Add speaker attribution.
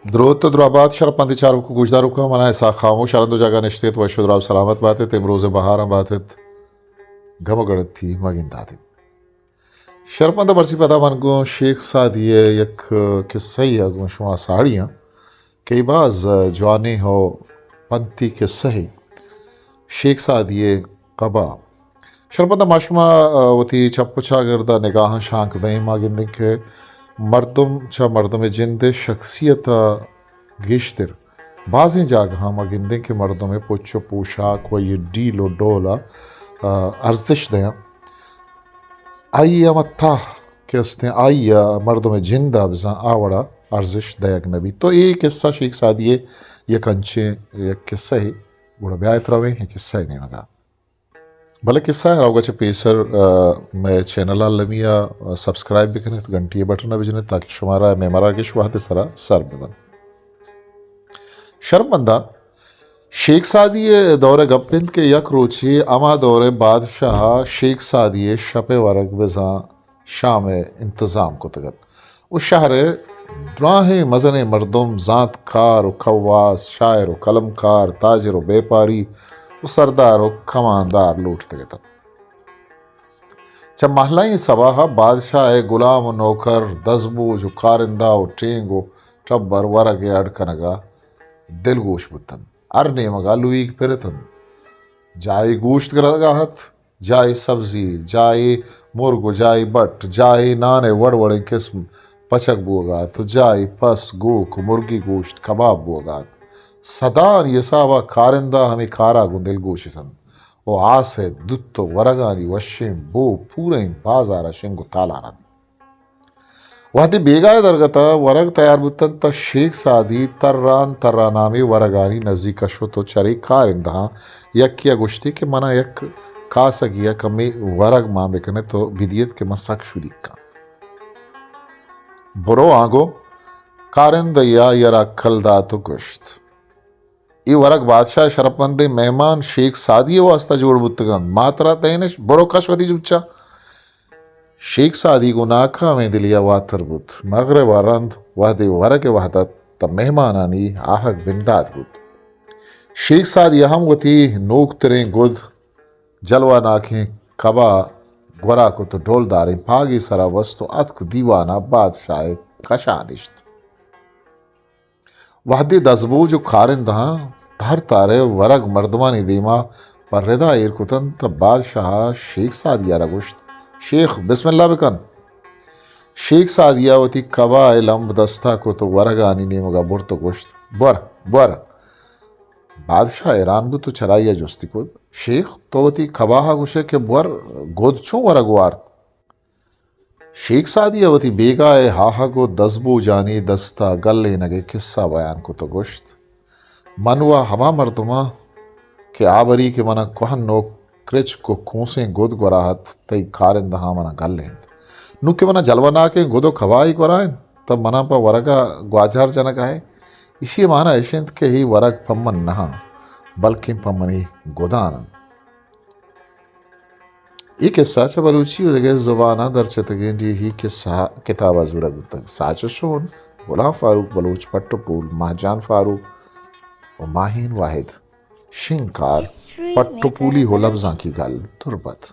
Speaker 1: درود درآباد شرپندی چارو کو گوشدارو کو منا ایسا خاموش شرندو جگہ نشتیت و شدراو سلامت باتت امروز بهارم باتت گمو گڑت تھی مگین دادت شرپند برسی پتا منگو شیخ سادیه یک قصه اگو شما ساڑیاں کئی باز جوانی ہو پنتی قصه شیخ سادیه قبا شرپند ماشما وتی چپو چاگردا نگاہ شانک دیں ماگین دیں کہ مردم چا مردم جند شخصیت گیشتر بعضیں جاگہاں مگندیں کہ مردم پوچو پوشاک و یہ ڈیل و ڈولا ارزش دیں آئی امتا کہستے ہیں آئی مردم جندہ بزاں آوڑا ارزش دیگ نبی تو یہ قصہ شیخ سادیے یک انچے یک قصہ ہی گوڑا بیایت رویں یہ قصہ ہی نہیں مگا بھلے قصہ ہے راوگا چھے پیسر میں چینل آلمیہ سبسکرائب بھی کریں تو گھنٹی بٹن بجنے تاکہ شمارا میمارا کے شواہد سرا سر ببند شرمندہ شیخ سادی دور گپند کے یک روچی اما دور بادشاہ شیخ سادی شپ ورگ بزاں شام انتظام کو تگت اس شہر دراہ مزن مردم ذات کار و خواس شاعر و قلم کار تاجر و بیپاری و سردار و کماندار لوٹتے گتا چھ محلائیں سباہا بادشاہ غلام و نوکر دزبوج و کارندہ و ٹینگ و ٹبر ورگ اڑکنگا دل گوش بتن ارنے مگا لویگ پھرتن جائے گوشت گرگاہت جائے سبزی جائے مرگ جائے بٹ جائے نانے وڑ وڑے قسم پچک بوگات تو جائے پس گوک مرگی گوشت کباب بوگات صدار یہ سابا کارندہ ہمیں کارا گو دل گوشتن او آسے دتو ورگانی وشیم بو پورے بازارا شنگو تالانا وحدی بیگائے درگتا ورگ تیار بتن تا شیخ سادی ترانامی ورگانی نزدیک شو تو چری کارندہ یک کیا گوشتی کہ منا یک کاسا گیا کمی ورگ ماں بکنے تو بدیت کے مساک شو دیکھا برو آگو کارندہ یا کل دا تو گوشت ای ورگ بادشاہ شرپندے مہمان شیخ سادی واسطہ جوڑ بتگان ماترا تینش برو کش ودی جبچا شیخ سادی کو ناکا میں دلیا واتر بود مغرب ورند وحدی ورگ وحدت تا مہمانانی آہک بنداد بود شیخ سادی ہم وتی نوک تریں گد جلوہ ناکیں کبا گورا کو تو ڈول داریں پاگی سرا وستو اتک دیوانا بادشاہ کشانشت وحدی دزبوج کارندہ دھر تارے ورگ مردمانی دیما پر ردا ایر کتن تا بادشاہ شیخ سادیہ رگوشت شیخ بسم اللہ بکن شیخ سادیہ وتی کبا لمب دستا کو تو ورگانی نیمگا بر تو گوشت بر بادشاہ ایران بو تو چرائیہ جوستی کود شیخ تو وتی کباہا گوشے کہ بر گود چون ورگ وارد شیخ سادیہ وتی بیگائے ہاہا گو دزبو جانی دستا گلے نگے قصہ بیان کو تو گوشت منوا ہما مردما کہ آبری کے منا کوہن نو کرچ کو کونسیں گود گوراہت تی کارندہا منا گلیں نو کہ منا جلونا کے گودو کھوائی گورائیں تب منا پا ورگا گواجار جنگا ہے اسی مانا ایشنت کے ہی ورگ پمن نہا بلکہ پمنی گودانن یہ قصہ چا بلوچی و دگے زبانہ در چتگین دی ہی قصہ کتابہ زورا گتن ساچو شون غلام فاروق بلوچ پٹو پول مہجان فاروق و ماہین واحد شنکار پٹو پولی ہو لفظاں کی گل تربت